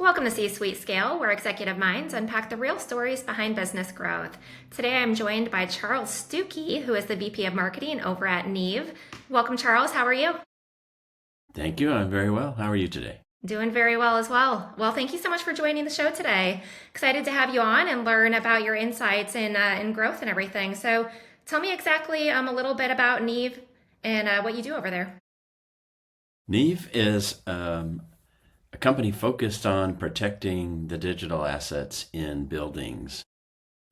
Welcome to C-Suite Scale, where executive minds unpack the real stories behind business growth. Today I'm joined by Charles Stucki, who is the VP of Marketing over at Neve. Welcome, Charles. How are you? Thank you. I'm very well. How are you today? Doing very well as well. Well, thank you so much for joining the show today. Excited to have you on and learn about your insights in growth and everything. So tell me exactly a little bit about Neve and what you do over there. Neve is a company focused on protecting the digital assets in buildings,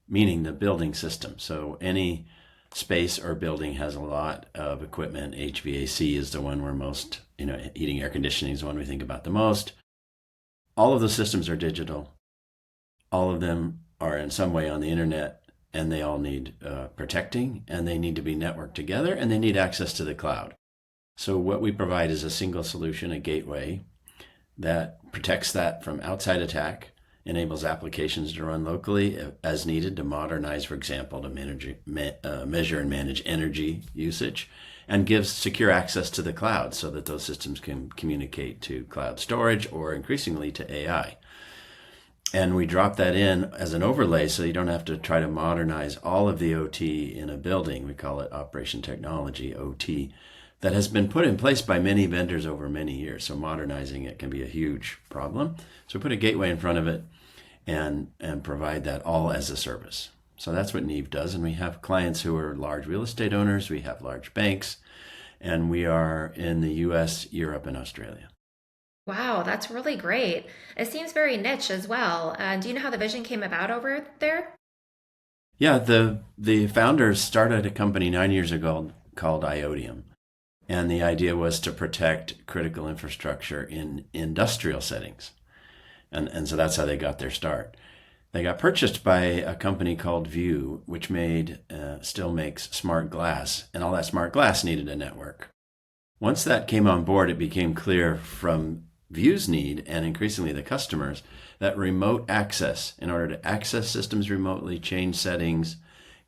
meaning the building system. So any space or building has a lot of equipment. HVAC is the one we're most, heating, air conditioning is the one we think about the most. All of the systems are digital. All of them are in some way on the internet, and they all need protecting, and they need to be networked together, and they need access to the cloud. So what we provide is a single solution, a gateway that protects that from outside attack, enables applications to run locally as needed to modernize, for example, to measure and manage energy usage, and gives secure access to the cloud so that those systems can communicate to cloud storage or increasingly to AI. And we drop that in as an overlay so you don't have to try to modernize all of the OT in a building. We call it Operation Technology, OT, that has been put in place by many vendors over many years. So modernizing it can be a huge problem. So we put a gateway in front of it and provide that all as a service. So that's what Neve does. And we have clients who are large real estate owners. We have large banks. And we are in the US, Europe, and Australia. Wow, that's really great. It seems very niche as well. Do you know how the vision came about over there? Yeah, the founders started a company 9 years ago called Iodium. And the idea was to protect critical infrastructure in industrial settings. And so that's how they got their start. They got purchased by a company called View, which still makes smart glass. And all that smart glass needed a network. Once that came on board, it became clear from View's need and increasingly the customers that remote access, in order to access systems remotely, change settings,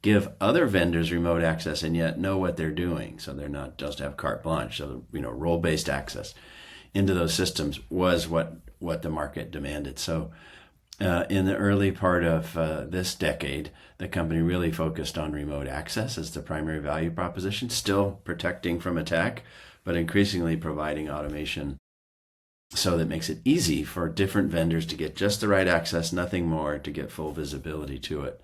give other vendors remote access and yet know what they're doing. So they're not just have carte blanche. So, role-based access into those systems was what the market demanded. So in the early part of this decade, the company really focused on remote access as the primary value proposition, still protecting from attack, but increasingly providing automation so that makes it easy for different vendors to get just the right access, nothing more, to get full visibility to it.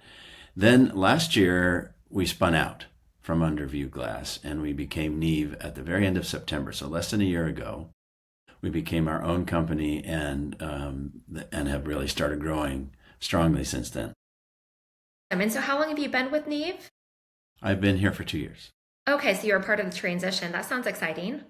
Then last year, we spun out from under View Glass and we became Neve at the very end of September. So less than a year ago, we became our own company and have really started growing strongly since then. And so how long have you been with Neve? I've been here for 2 years. Okay, so you're a part of the transition. That sounds exciting.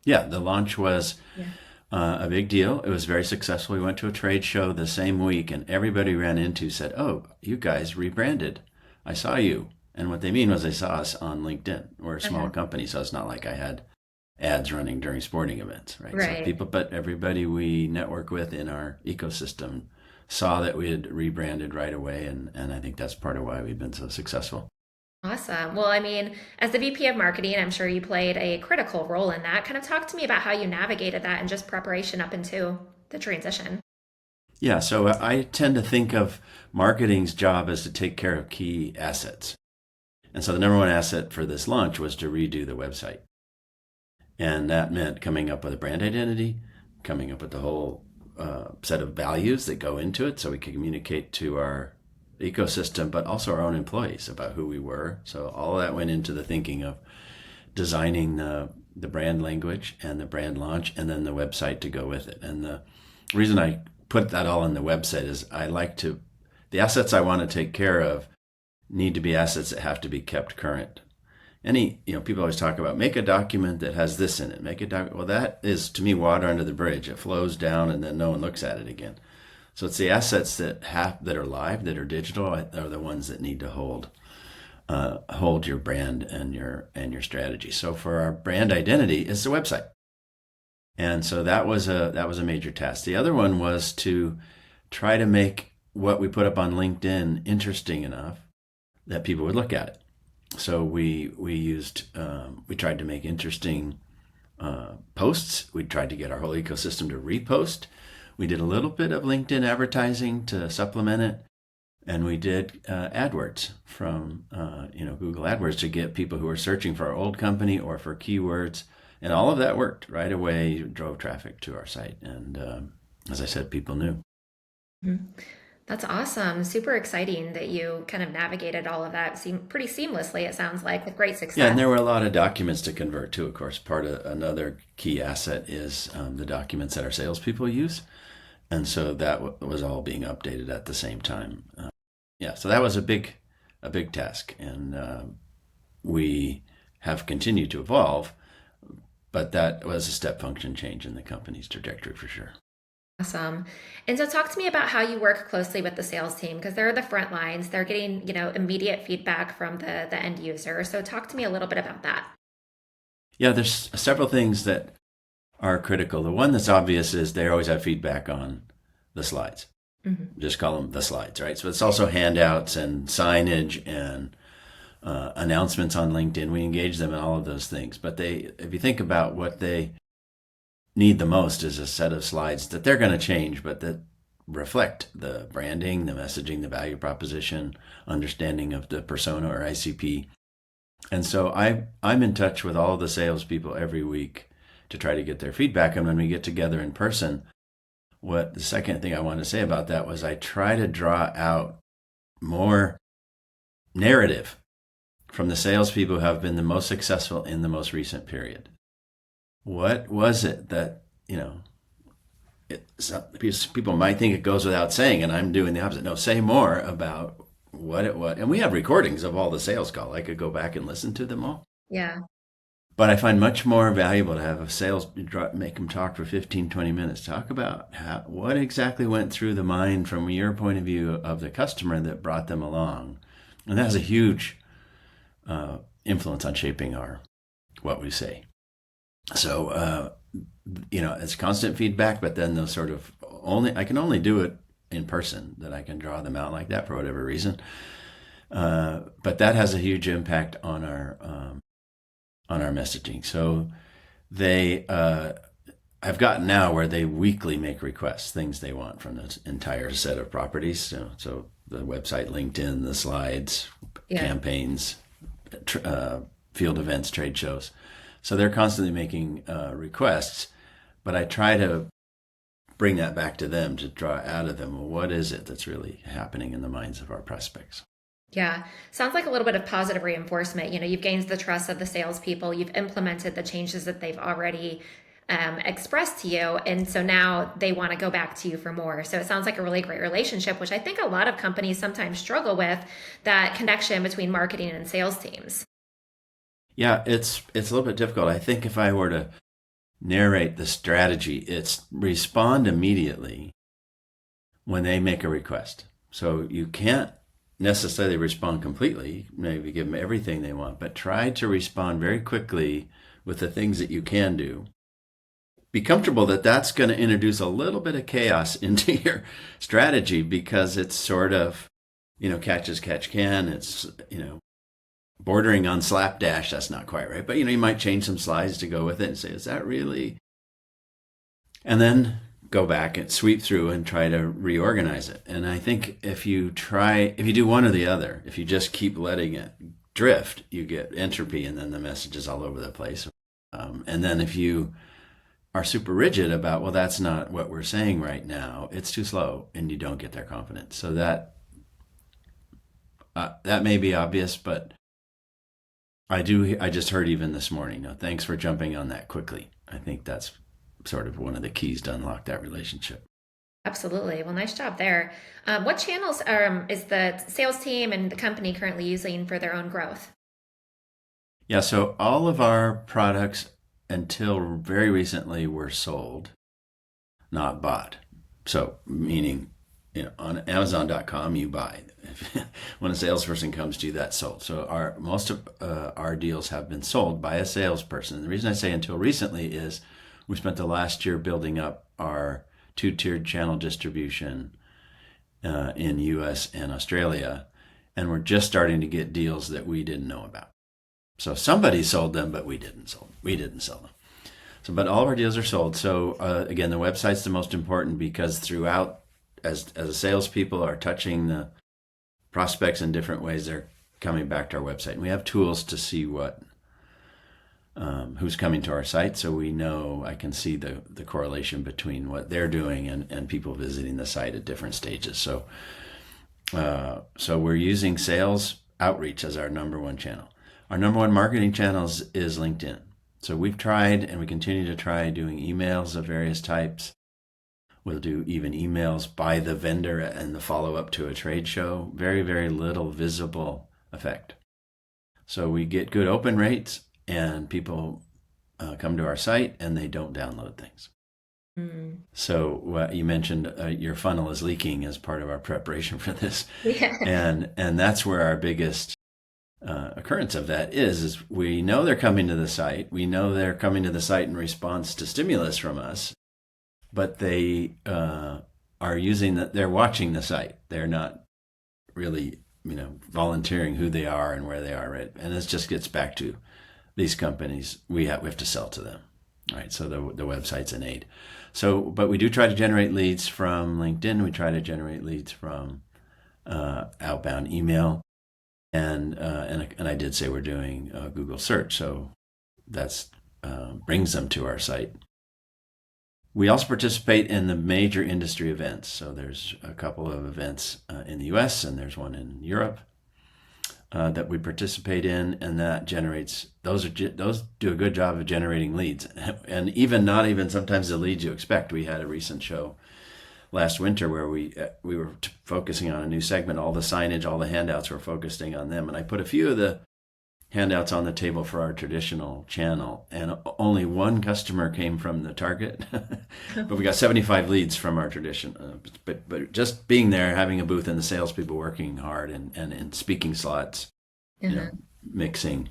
Yeah, the launch was Yeah. a big deal. It was very successful. We went to a trade show the same week, and everybody we ran into said, "Oh, you guys rebranded. I saw you." And what they mean was they saw us on LinkedIn. We're a small company, so it's not like I had ads running during sporting events, right? Right. But everybody we network with in our ecosystem saw that we had rebranded right away, and I think that's part of why we've been so successful. Awesome. Well, as the VP of marketing, I'm sure you played a critical role in that. Kind of talk to me about how you navigated that and just preparation up into the transition. Yeah, so I tend to think of marketing's job as to take care of key assets. And so the number one asset for this launch was to redo the website. And that meant coming up with a brand identity, coming up with the whole set of values that go into it so we can communicate to our ecosystem, but also our own employees about who we were. So all of that went into the thinking of designing the brand language and the brand launch and then the website to go with it. And the reason I put that all in the website is the assets I want to take care of need to be assets that have to be kept current. People always talk about make a document that has this in it. Well, that is to me water under the bridge. It flows down and then no one looks at it again. So it's the assets that are live, that are digital, are the ones that need to hold your brand and your strategy. So for our brand identity, it's the website, and so that was a major task. The other one was to try to make what we put up on LinkedIn interesting enough that people would look at it. So we tried to make interesting posts. We tried to get our whole ecosystem to repost. We did a little bit of LinkedIn advertising to supplement it, and we did AdWords from Google AdWords to get people who were searching for our old company or for keywords, and all of that worked right away. Drove traffic to our site, and as I said, people knew. Mhm. That's awesome. Super exciting that you kind of navigated all of that pretty seamlessly, it sounds like, with great Yeah, and success. there were a lot of documents to convert too. Of course, part of another key asset is the documents that our salespeople use, and so that was all being updated at the same time. Yeah, so that was a big task, and we have continued to evolve, but that was a step function change in the company's trajectory for sure. Awesome. And so talk to me about how you work closely with the sales team because they're the front lines. They're getting, immediate feedback from the end user. So talk to me a little bit about that. Yeah, there's several things that are critical. The one that's obvious is they always have feedback on the slides. Hmm. Just call them the slides, right? So it's also handouts and signage and announcements on LinkedIn. We engage them in all of those things. But if you think about what they need the most, is a set of slides that they're going to change, but that reflect the branding, the messaging, the value proposition, understanding of the persona or ICP. And so I'm in touch with all the salespeople every week to try to get their feedback. And when we get together in person, what the second thing I want to say about that was I try to draw out more narrative from the salespeople who have been the most successful in the most recent period. What was it that, people might think it goes without saying, and I'm doing the opposite. No, say more about what it was. And we have recordings of all the sales calls. I could go back and listen to them all. Yeah. But I find much more valuable to have a sales make them talk for 15, 20 minutes. Talk about what exactly went through the mind from your point of view of the customer that brought them along. And that has a huge influence on shaping what we say. So, it's constant feedback, but then those sort of I can only do it in person, that I can draw them out like that for whatever reason. But that has a huge impact on our messaging. So they have gotten now where they weekly make requests, things they want from this entire set of properties. So the website, LinkedIn, the slides, Yeah. campaigns, field events, trade shows. So they're constantly making requests, but I try to bring that back to them to draw out of them, well, what is it that's really happening in the minds of our prospects? Yeah. Sounds like a little bit of positive reinforcement. You've gained the trust of the salespeople, you've implemented the changes that they've already expressed to you. And so now they want to go back to you for more. So it sounds like a really great relationship, which I think a lot of companies sometimes struggle with, that connection between marketing and sales teams. Yeah, it's a little bit difficult. I think if I were to narrate the strategy, it's respond immediately when they make a request. So you can't necessarily respond completely, maybe give them everything they want, but try to respond very quickly with the things that you can do. Be comfortable that that's going to introduce a little bit of chaos into your strategy, because it's sort of, catch as catch can. It's, bordering on slapdash. That's not quite right. But, you might change some slides to go with it and say, is that really? And then go back and sweep through and try to reorganize it. And I think if you do one or the other, if you just keep letting it drift, you get entropy, and then the message is all over the place. And then if you are super rigid about, well, that's not what we're saying right now, it's too slow, and you don't get their confidence. So that may be obvious, but I just heard even this morning, thanks for jumping on that quickly. I think that's sort of one of the keys to unlock that relationship. Absolutely. Well, nice job there. What channels is the sales team and the company currently using for their own growth? Yeah, so all of our products until very recently were sold, not bought. So meaning, on Amazon.com you buy. When a salesperson comes to you, that's sold. So most of our deals have been sold by a salesperson. And the reason I say until recently is we spent the last year building up our two-tiered channel distribution in US and Australia, and we're just starting to get deals that we didn't know about. So somebody sold them, but we didn't sell them. So, but all of our deals are sold. So again, the website's the most important because throughout, as a salespeople are touching the prospects in different ways, they're coming back to our website. And we have tools to see what who's coming to our site, so we know I can see the correlation between what they're doing and people visiting the site at different stages. So so we're using sales outreach as our number one channel. Our number one marketing channel is LinkedIn. So we've tried and we continue to try doing emails of various types. We'll do even emails by the vendor and the follow-up to a trade show. Very, very little visible effect. So we get good open rates and people come to our site and they don't download things. So you mentioned your funnel is leaking as part of our preparation for this. Yeah. And that's where our biggest occurrence of that is we know they're coming to the site. We know they're coming to the site in response to stimulus from us, but they are using they're watching the site. They're not really, volunteering who they are and where they are, right? And this just gets back to these companies. We have to sell to them, right? So the website's an aid. So, but we do try to generate leads from LinkedIn. We try to generate leads from outbound email, and I did say we're doing Google search, so that's brings them to our site. We also participate in the major industry events. So there's a couple of events in the U.S. and there's one in Europe that we participate in, and that generates those do a good job of generating leads, and not even sometimes the leads you expect. We had a recent show last winter where we were focusing on a new segment. All the signage, all the handouts were focusing on them, and I put a few of the handouts on the table for our traditional channel, and only one customer came from the target, but we got 75 leads from our tradition. But just being there, having a booth, and the salespeople working hard and in speaking slots, mixing,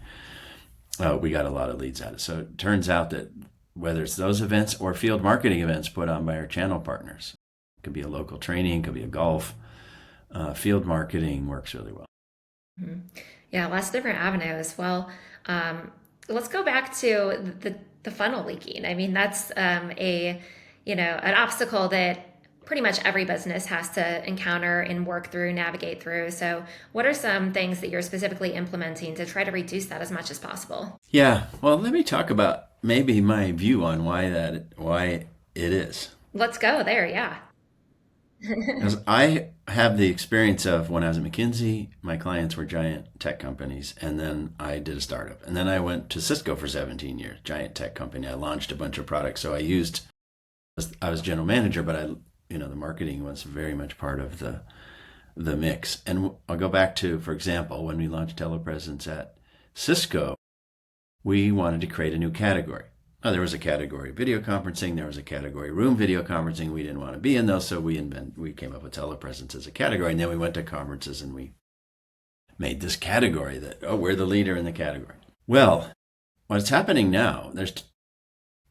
we got a lot of leads out of it. So it turns out that whether it's those events or field marketing events put on by our channel partners, it could be a local training, it could be a golf, field marketing works really well. Mm-hmm. Yeah, lots of different avenues. Well, let's go back to the funnel leaking. I mean, that's an obstacle that pretty much every business has to encounter and work through, navigate through. So, what are some things that you're specifically implementing to try to reduce that as much as possible? Yeah, well, let me talk about maybe my view on why it is. Let's go there. Yeah. Because I have the experience of when I was at McKinsey, my clients were giant tech companies, and then I did a startup. And then I went to Cisco for 17 years, giant tech company. I launched a bunch of products. So I was general manager, but the marketing was very much part of the mix. And I'll go back to, for example, when we launched telepresence at Cisco, we wanted to create a new category. Now, there was a category video conferencing, there was a category room video conferencing. We didn't want to be in those, so we came up with telepresence as a category, and then we went to conferences and we made this category that, we're the leader in the category. Well, what's happening now, there's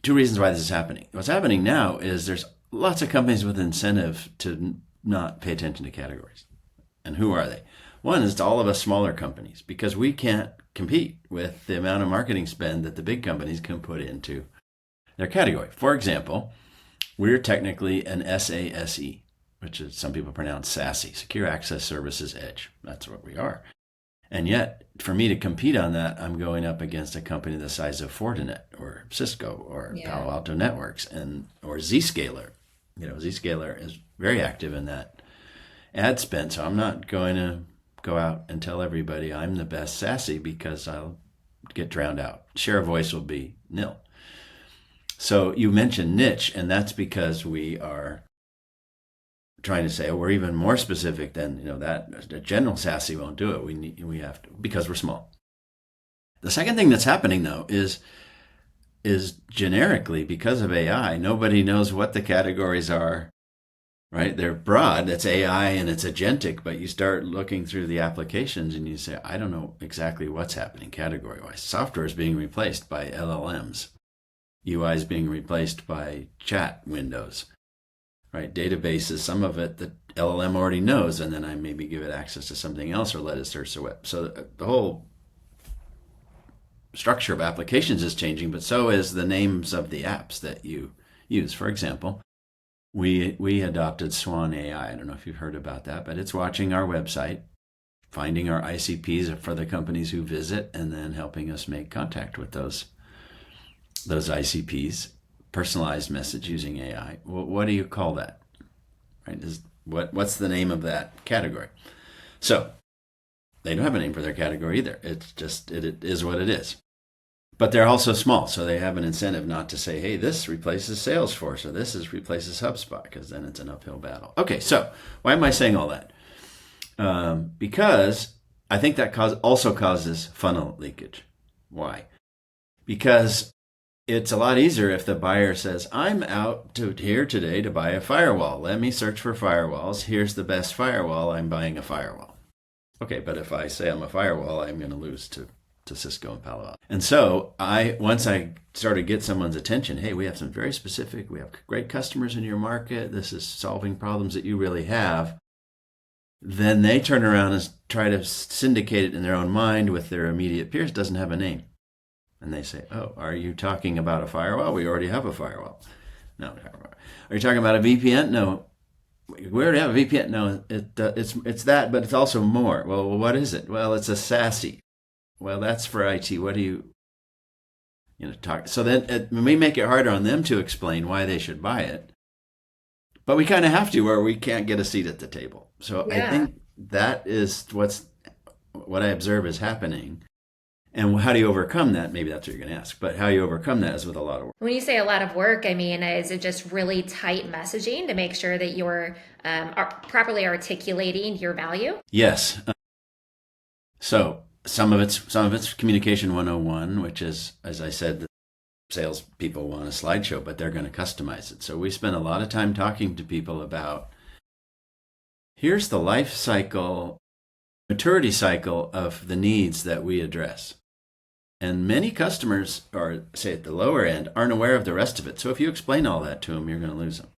two reasons why this is happening. What's happening now is there's lots of companies with incentive to not pay attention to categories. And who are they? One is to all of us smaller companies, because we can't compete with the amount of marketing spend that the big companies can put into their category. For example, we're technically an SASE, which is some people pronounce SASE, Secure Access Services Edge. That's what we are. And yet, for me to compete on that, I'm going up against a company the size of Fortinet or Cisco or Palo Alto Networks or Zscaler. Zscaler is very active in that ad spend, so I'm not going to go out and tell everybody I'm the best SASE because I'll get drowned out. Share of voice will be nil. So you mentioned niche, and that's because we are trying to say we're even more specific than that. A general SASE won't do it. We have to, because we're small. The second thing that's happening though is generically, because of AI, nobody knows what the categories are. Right? They're broad. That's AI and it's agentic, but you start looking through the applications and you say, I don't know exactly what's happening category-wise. Software is being replaced by LLMs. UI is being replaced by chat windows. Right? Databases, some of it the LLM already knows, and then I maybe give it access to something else or let it search the web. So the whole structure of applications is changing, but so is the names of the apps that you use. For example, we adopted Swan AI. I don't know if you've heard about that, but it's watching our website, finding our ICPs for the companies who visit, and then helping us make contact with those ICPs, personalized message using AI. What do you call that? Right? What's the name of that category? So they don't have a name for their category either. It's just it is what it is. But they're also small, so they have an incentive not to say, hey, this replaces Salesforce or replaces HubSpot, because then it's an uphill battle. Okay, so why am I saying all that? Because I think that also causes funnel leakage. Why? Because it's a lot easier if the buyer says, I'm out here today to buy a firewall. Let me search for firewalls. Here's the best firewall. I'm buying a firewall. Okay, but if I say I'm a firewall, I'm going to lose to Cisco and Palo Alto. And so once I started to get someone's attention, hey, we have some very specific, we have great customers in your market. This is solving problems that you really have. Then they turn around and try to syndicate it in their own mind with their immediate peers. It doesn't have a name. And they say, oh, are you talking about a firewall? We already have a firewall. No. Are you talking about a VPN? No. We already have a VPN. No, it's that, but it's also more. Well, what is it? Well, it's a SASE. Well, that's for IT. What do you talk? So then we make it harder on them to explain why they should buy it. But we kind of have to, or we can't get a seat at the table. So I think that is what I observe is happening. And how do you overcome that? Maybe that's what you're going to ask. But how you overcome that is with a lot of work. When you say a lot of work, I mean, is it just really tight messaging to make sure that you're properly articulating your value? Yes. So some of it's communication 101, which is, as I said, the salespeople want a slideshow, but they're going to customize it. So we spend a lot of time talking to people about, here's the life cycle, maturity cycle of the needs that we address. And many customers, or say at the lower end, aren't aware of the rest of it. So if you explain all that to them, you're going to lose them.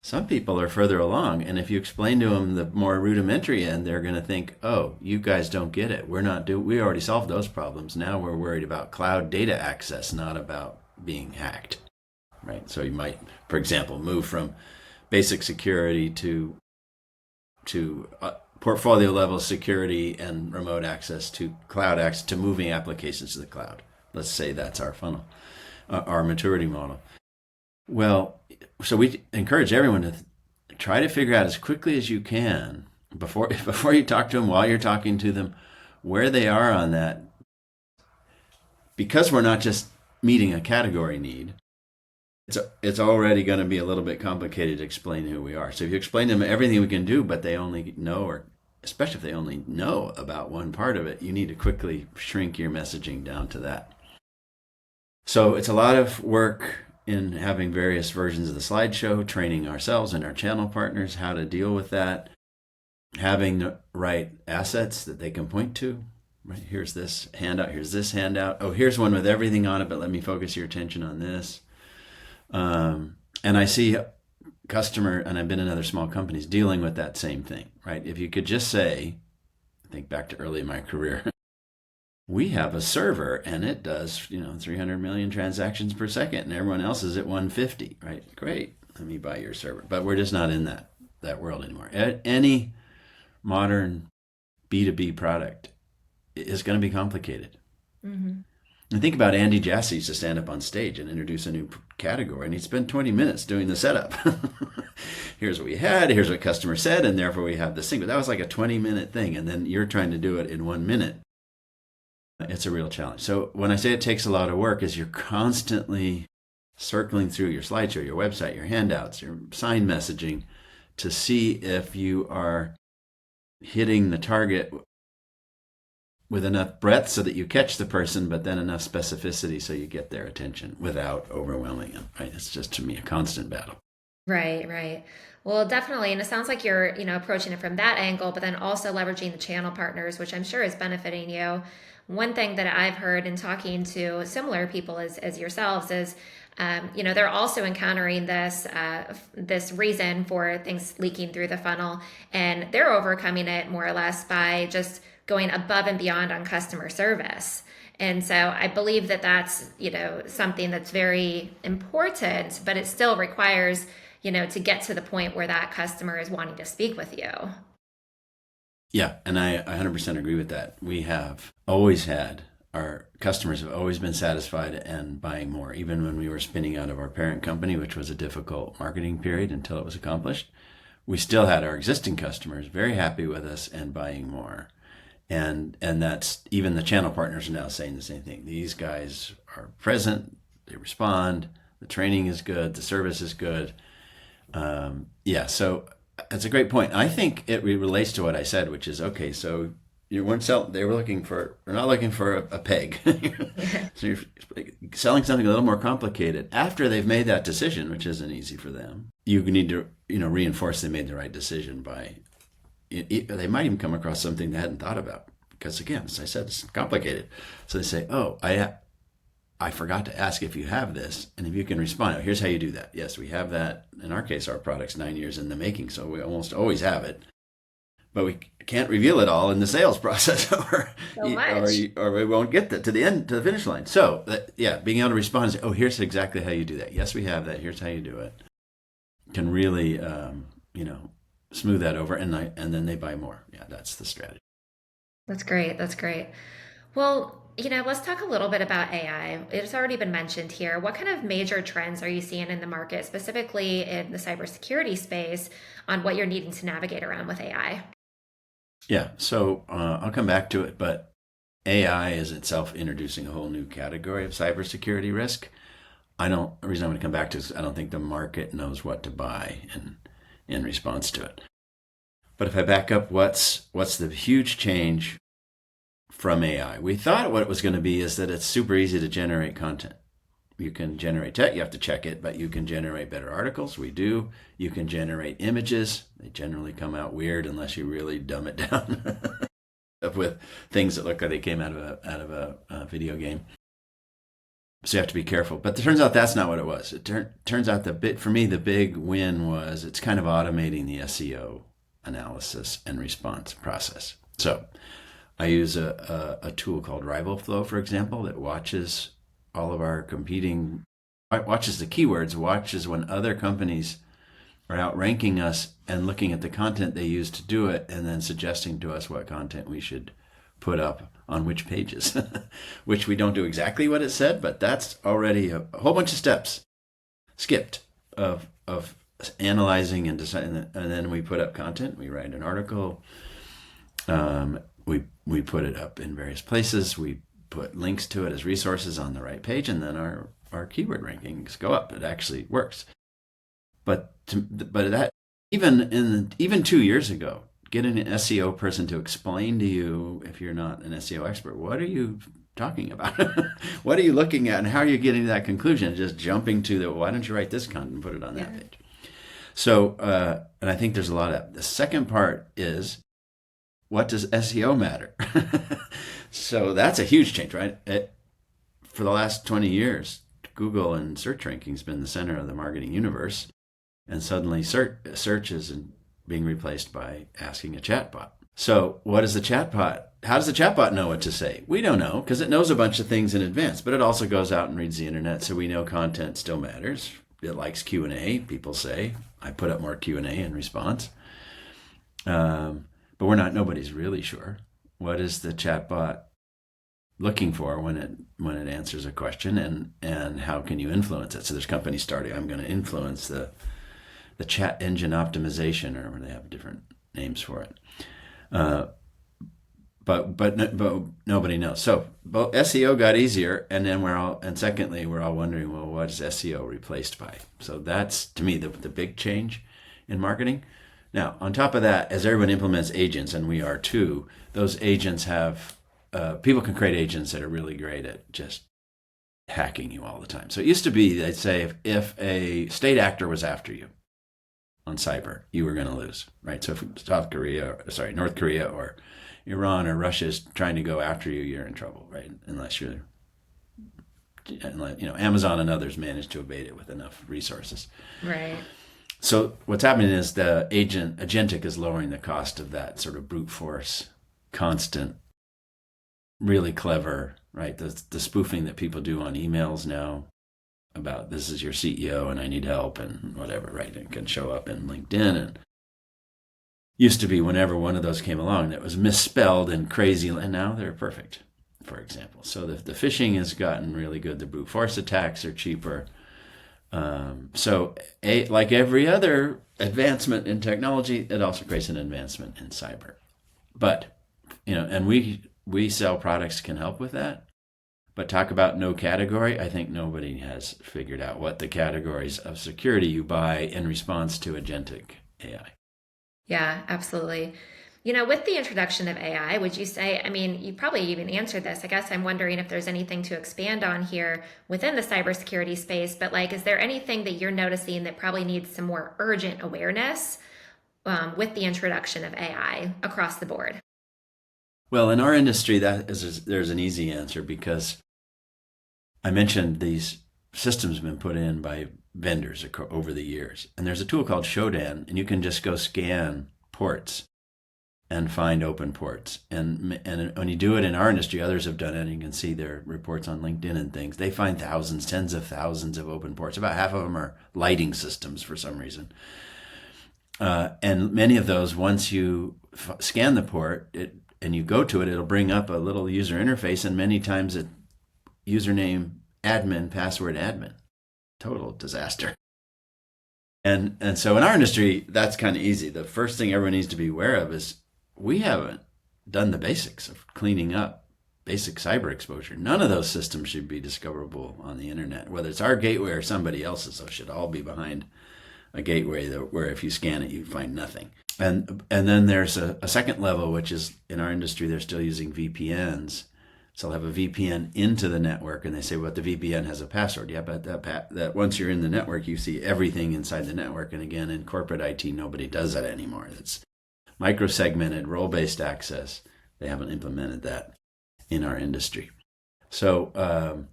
Some people are further along, and if you explain to them the more rudimentary end, they're going to think, oh, you guys don't get it. We already solved those problems. Now we're worried about cloud data access, not about being hacked. Right? So you might, for example, move from basic security to portfolio level security and remote access to cloud access, to moving applications to the cloud. Let's say that's our funnel, our maturity model. Well, so we encourage everyone to try to figure out as quickly as you can before you talk to them, while you're talking to them, where they are on that. Because we're not just meeting a category need, it's already going to be a little bit complicated to explain who we are. So if you explain to them everything we can do, but they only know, or especially if they only know about one part of it, you need to quickly shrink your messaging down to that. So it's a lot of work in having various versions of the slideshow, training ourselves and our channel partners how to deal with that, having the right assets that they can point to. Right, here's this handout, here's this handout. Oh, here's one with everything on it, but let me focus your attention on this. And I see customer, and I've been in other small companies dealing with that same thing, right? If you could just say, think back to early in my career, we have a server and it does, 300 million transactions per second, and everyone else is at 150, right? Great, let me buy your server. But we're just not in that world anymore. Any modern B2B product is going to be complicated. Mm-hmm. And think about Andy Jassy used to stand up on stage and introduce a new category, and he'd spend 20 minutes doing the setup. Here's what we had, here's what customer said, and therefore we have this thing. But that was like a 20-minute thing, and then you're trying to do it in 1 minute. It's a real challenge. So when I say it takes a lot of work, is you're constantly circling through your slideshow, your website, your handouts, your sign messaging to see if you are hitting the target with enough breadth so that you catch the person, but then enough specificity so you get their attention without overwhelming them. Right? It's just, to me, a constant battle. Right. Well, definitely. And it sounds like you're, approaching it from that angle, but then also leveraging the channel partners, which I'm sure is benefiting you. One thing that I've heard in talking to similar people as yourselves is, they're also encountering this reason for things leaking through the funnel, and they're overcoming it more or less by just going above and beyond on customer service. And so I believe that that's, something that's very important, but it still requires, to get to the point where that customer is wanting to speak with you. Yeah, and I 100% agree with that. We have always had, our customers have always been satisfied and buying more, even when we were spinning out of our parent company, which was a difficult marketing period until it was accomplished. We still had our existing customers very happy with us and buying more. And that's, even the channel partners are now saying the same thing. These guys are present, they respond, the training is good, the service is good. Yeah, so that's a great point. I think it relates to what I said, which is, okay, so you weren't selling, they're not looking for a peg. So you're selling something a little more complicated after they've made that decision, which isn't easy for them. You need to, reinforce they made the right decision by, they might even come across something they hadn't thought about. Because again, as I said, it's complicated. So they say, oh, I forgot to ask if you have this, and if you can respond, oh, here's how you do that. Yes, we have that. In our case, our product's 9 years in the making, so we almost always have it. But we can't reveal it all in the sales process, or we won't get to the end, to the finish line. So, being able to respond and say, oh, here's exactly how you do that. Yes, we have that. Here's how you do it. Can really, smooth that over, and then they buy more. Yeah, that's the strategy. That's great. That's great. Well, let's talk a little bit about AI. It's already been mentioned here. What kind of major trends are you seeing in the market, specifically in the cybersecurity space, on what you're needing to navigate around with AI? Yeah, so I'll come back to it, but AI is itself introducing a whole new category of cybersecurity risk. The reason I'm going to come back to is I don't think the market knows what to buy in response to it. But if I back up, what's the huge change from AI? We thought what it was going to be is that it's super easy to generate content. You can generate text, you have to check it, but you can generate better articles. We do. You can generate images. They generally come out weird unless you really dumb it down with things that look like they came out of a video game. So you have to be careful. But it turns out that's not what it was. It turns out for me, the big win was it's kind of automating the SEO analysis and response process. So I use a tool called RivalFlow, for example, that watches all of our watches the keywords, watches when other companies are outranking us and looking at the content they use to do it, and then suggesting to us what content we should put up on which pages, which we don't do exactly what it said, but that's already a whole bunch of steps skipped of analyzing and deciding, and then we put up content. We write an article. We put it up in various places. We put links to it as resources on the right page, and then our keyword rankings go up. It actually works. But that even 2 years ago, getting an SEO person to explain to you, if you're not an SEO expert, what are you talking about? What are you looking at, and how are you getting to that conclusion? Just jumping to why don't you write this content and put it on that page? So, and I think there's a lot of. The second part is, what does SEO matter? So that's a huge change, right? For the last 20 years, Google and search ranking has been the center of the marketing universe, and suddenly search is being replaced by asking a chatbot. So what does the chatbot? How does the chatbot know what to say? We don't know, because it knows a bunch of things in advance, but it also goes out and reads the internet, so we know content still matters. It likes Q&A, people say. I put up more Q&A in response. But nobody's really sure. What is the chatbot looking for when it answers a question, and how can you influence it? So there's companies starting, I'm going to influence the chat engine optimization, or they have different names for it. But nobody knows. So both SEO got easier, and then secondly, we're all wondering, well, what is SEO replaced by? So that's, to me, the big change in marketing. Now, on top of that, as everyone implements agents, and we are too, those agents have, people can create agents that are really great at just hacking you all the time. So it used to be, they'd say, if a state actor was after you on cyber, you were going to lose, right? So if North Korea or Iran or Russia is trying to go after you, you're in trouble, right? Unless Amazon and others manage to evade it with enough resources. Right. So what's happening is the agentic is lowering the cost of that sort of brute force, constant really clever, right? The spoofing that people do on emails now about this is your CEO and I need help and whatever, right? It can show up in LinkedIn. And used to be whenever one of those came along that was misspelled and crazy, and now they're perfect, for example. So the phishing has gotten really good. The brute force attacks are cheaper. Like every other advancement in technology, it also creates an advancement in cyber. But, and we sell products that can help with that. But talk about no category, I think nobody has figured out what the categories of security you buy in response to agentic AI. Yeah, absolutely. With the introduction of AI, would you say, I mean, you probably even answered this. I guess I'm wondering if there's anything to expand on here within the cybersecurity space, but like, is there anything that you're noticing that probably needs some more urgent awareness with the introduction of AI across the board? Well, in our industry, there's an easy answer because I mentioned these systems have been put in by vendors over the years. And there's a tool called Shodan, and you can just go scan ports and find open ports. And when you do it in our industry, others have done it, and you can see their reports on LinkedIn and things. They find thousands, tens of thousands of open ports. About half of them are lighting systems for some reason. And many of those, once you scan the port and you go to it, it'll bring up a little user interface, and many times it username admin, password admin. Total disaster. And so in our industry, that's kind of easy. The first thing everyone needs to be aware of is we haven't done the basics of cleaning up basic cyber exposure. None of those systems should be discoverable on the internet, whether it's our gateway or somebody else's. Those should all be behind a gateway where if you scan it, you find nothing. And then there's a second level, which is in our industry, they're still using VPNs. So they'll have a VPN into the network, and they say, well, the VPN has a password. Yeah, but that once you're in the network, you see everything inside the network. And again, in corporate IT, nobody does that anymore. It's micro-segmented, role-based access. They haven't implemented that in our industry. So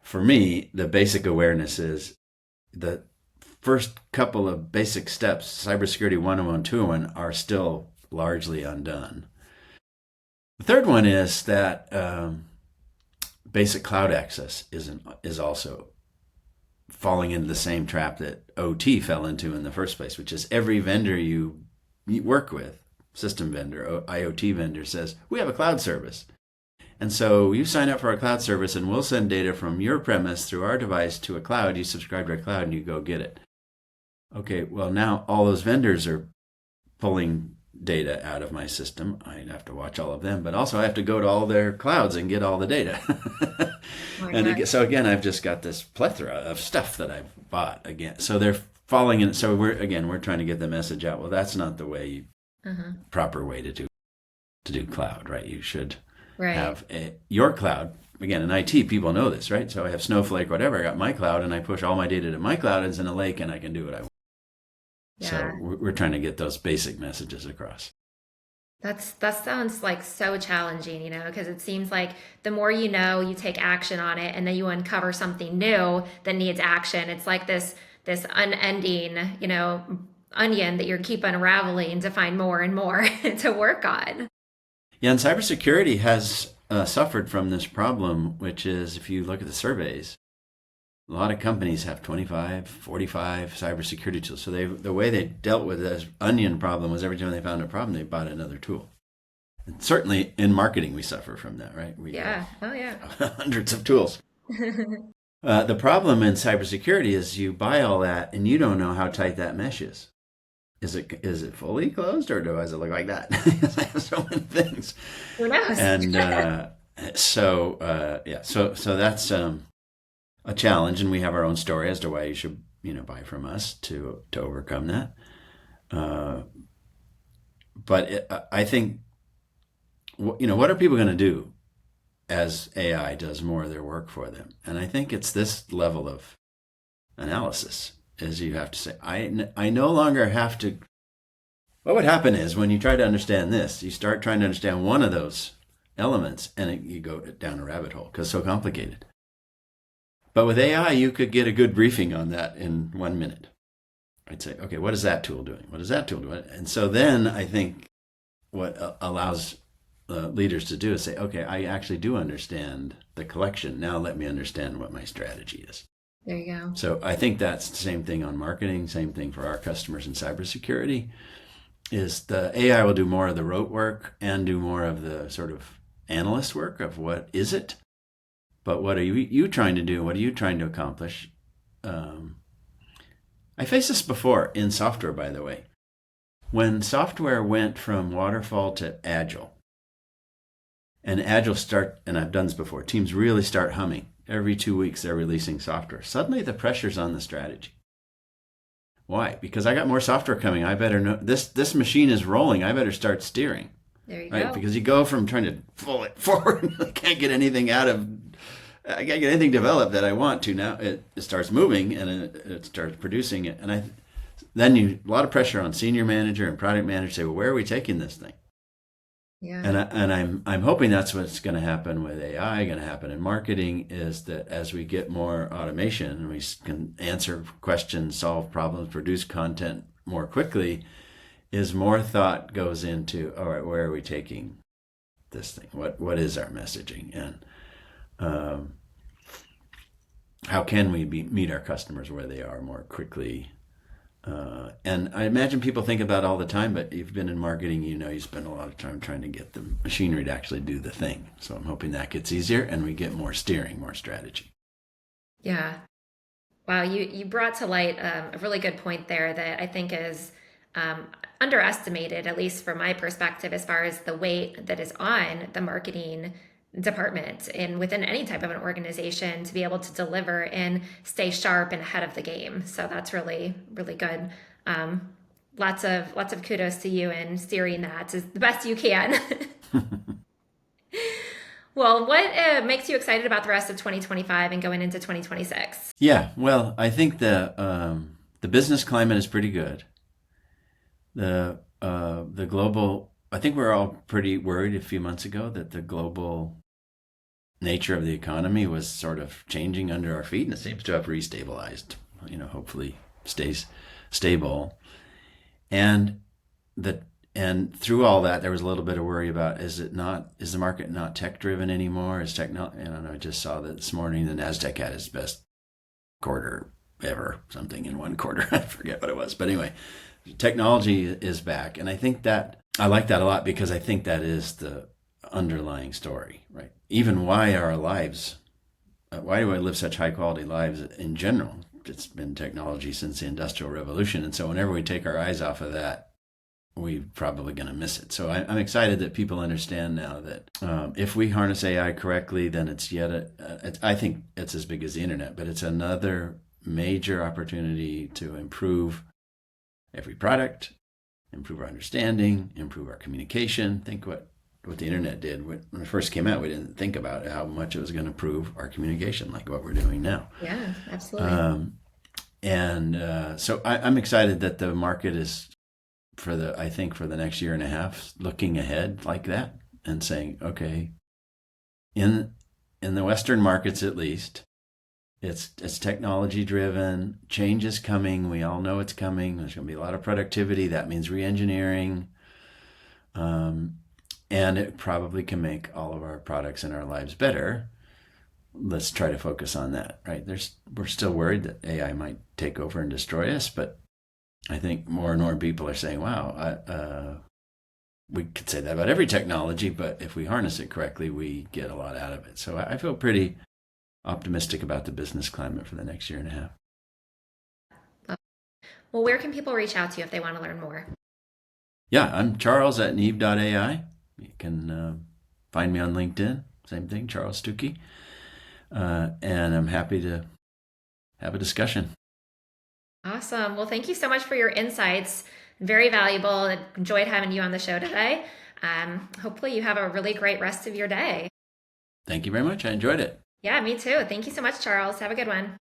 for me, the basic awareness is the first couple of basic steps, Cybersecurity 101, 201, are still largely undone. The third one is that basic cloud access is also falling into the same trap that OT fell into in the first place, which is every vendor you work with, system vendor, IoT vendor, says, we have a cloud service. And so you sign up for our cloud service and we'll send data from your premise through our device to a cloud. You subscribe to our cloud and you go get it. Okay, well, now all those vendors are pulling data out of my system. I have to watch all of them, but also I have to go to all their clouds and get all the data. So again, I've just got this plethora of stuff that I've bought again. So they're falling in. So we're trying to get the message out. Well, that's not the way proper way to do cloud, right? You should have your cloud. Again, in IT, people know this, right? So I have Snowflake, whatever. I got my cloud, and I push all my data to my cloud. It's in a lake, and I can do what I want. Yeah. So we're trying to get those basic messages across. That sounds like so challenging, because it seems like the more you know, you take action on it, and then you uncover something new that needs action. It's like this unending, onion that you keep unraveling to find more and more to work on. Yeah, and cybersecurity has suffered from this problem, which is if you look at the surveys, a lot of companies have 25, 45 cybersecurity tools. So the way they dealt with this onion problem was every time they found a problem, they bought another tool. And certainly in marketing, we suffer from that, right? Oh yeah. Hundreds of tools. The problem in cybersecurity is you buy all that and you don't know how tight that mesh is. Is it fully closed or does it look like that? Because I have so many things. Who knows? And so that's a challenge, and we have our own story as to why you should buy from us to overcome that. But I think what are people going to do as AI does more of their work for them? And I think it's this level of analysis is you have to say, I no longer have to. What would happen is when you try to understand this, you start trying to understand one of those elements, and you go down a rabbit hole because it's so complicated. But with AI, you could get a good briefing on that in 1 minute. I'd say, okay, what is that tool doing? What is that tool doing? And so then I think what allows leaders to do is say, okay, I actually do understand the collection. Now let me understand what my strategy is. There you go. So I think that's the same thing on marketing, same thing for our customers in cybersecurity, is the AI will do more of the rote work and do more of the sort of analyst work of what is it, but what are you trying to do? What are you trying to accomplish? I faced this before in software, by the way. When software went from waterfall to agile, and agile start, and I've done this before, teams really start humming. Every 2 weeks they're releasing software. Suddenly the pressure's on the strategy. Why? Because I got more software coming. I better know this machine is rolling. I better start steering. There you Right? go. Because you go from trying to pull it forward, I can't get anything developed that I want to. Now it starts moving and it starts producing it. And then a lot of pressure on senior manager and product manager to say, well, where are we taking this thing? Yeah. And I'm hoping that's what's going to happen with AI, going to happen in marketing, is that as we get more automation and we can answer questions, solve problems, produce content more quickly, is more thought goes into, all right, where are we taking this thing? What is our messaging? And how can we meet our customers where they are more quickly? And I imagine people think about it all the time, but you've been in marketing, you spend a lot of time trying to get the machinery to actually do the thing. So I'm hoping that gets easier and we get more steering, more strategy. Yeah. Wow, you brought to light a really good point there that I think is underestimated, at least from my perspective, as far as the weight that is on the marketing department and within any type of an organization to be able to deliver and stay sharp and ahead of the game. So that's really, really good. Lots of kudos to you in steering that as the best you can. Well, what makes you excited about the rest of 2025 and going into 2026? Yeah, well, I think the business climate is pretty good. The global, I think we were all pretty worried a few months ago that the global nature of the economy was sort of changing under our feet, and it seems to have restabilized. Hopefully stays stable. And through all that, there was a little bit of worry about, is the market not tech driven anymore? Is technology? I don't know. I just saw that this morning the Nasdaq had its best quarter ever, something in one quarter. I forget what it was, but anyway, technology is back, and I think that I like that a lot because I think that is the underlying story, right? Even why do I live such high quality lives in general? It's been technology since the Industrial Revolution, and so whenever we take our eyes off of that, we're probably going to miss it. So I'm excited that people understand now that if we harness AI correctly, then it's I think it's as big as the internet, but it's another major opportunity to improve every product, improve our understanding, improve our communication. Think what the internet did when it first came out. We didn't think about how much it was going to improve our communication, like what we're doing now. Yeah, absolutely. So I'm excited that the market is for the next year and a half looking ahead like that and saying, okay, in the Western markets at least, it's technology driven. Change is coming. We all know it's coming. There's going to be a lot of productivity. That means re-engineering. And it probably can make all of our products and our lives better. Let's try to focus on that, right? We're still worried that AI might take over and destroy us, but I think more and more people are saying, wow, we could say that about every technology, but if we harness it correctly, we get a lot out of it. So I feel pretty optimistic about the business climate for the next year and a half. Well, where can people reach out to you if they want to learn more? Yeah, I'm Charles at Neve.ai. You can find me on LinkedIn. Same thing, Charles Stucki. And I'm happy to have a discussion. Awesome. Well, thank you so much for your insights. Very valuable. I enjoyed having you on the show today. Hopefully you have a really great rest of your day. Thank you very much. I enjoyed it. Yeah, me too. Thank you so much, Charles. Have a good one.